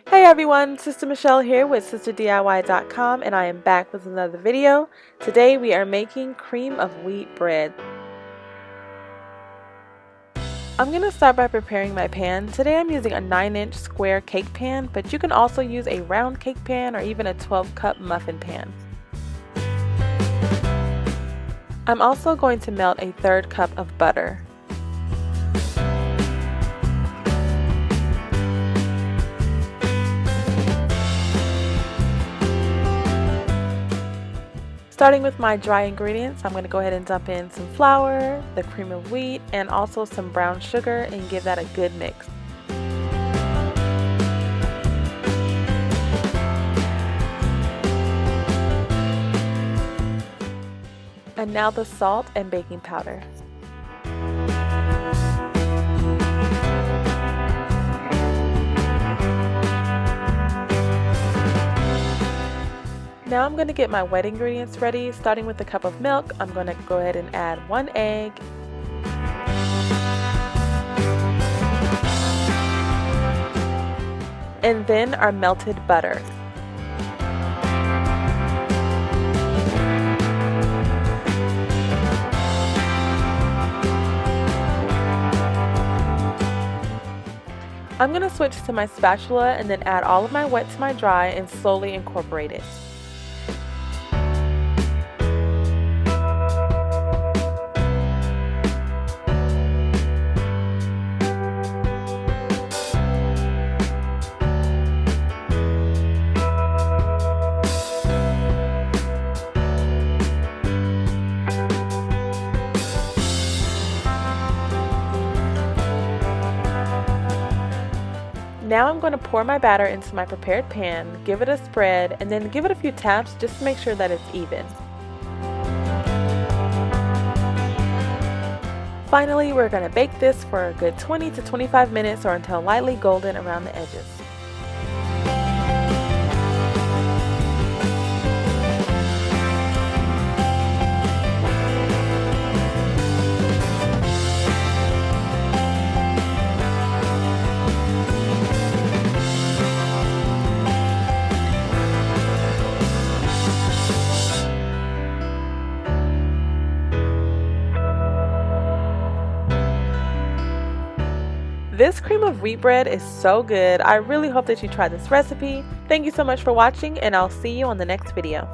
Hey everyone, Sister Michelle here with SisterDIY.com, and I am back with another video. Today we are making cream of wheat bread. I'm going to start by preparing my pan. Today I'm using a 9-inch square cake pan, but you can also use a round cake pan or even a 12-cup muffin pan. I'm also going to melt a 1/3 cup of butter. Starting with my dry ingredients, I'm going to go ahead and dump in some flour, the cream of wheat, and also some brown sugar and give that a good mix. And now the salt and baking powder. Now I'm going to get my wet ingredients ready. Starting with a cup of milk, I'm going to go ahead and add 1 egg, and then our melted butter. I'm going to switch to my spatula and then add all of my wet to my dry and slowly incorporate it. Now I'm going to pour my batter into my prepared pan, give it a spread, and then give it a few taps just to make sure that it's even. Finally, we're going to bake this for a good 20 to 25 minutes or until lightly golden around the edges. This cream of wheat bread is so good. I really hope that you try this recipe. Thank you so much for watching, and I'll see you on the next video.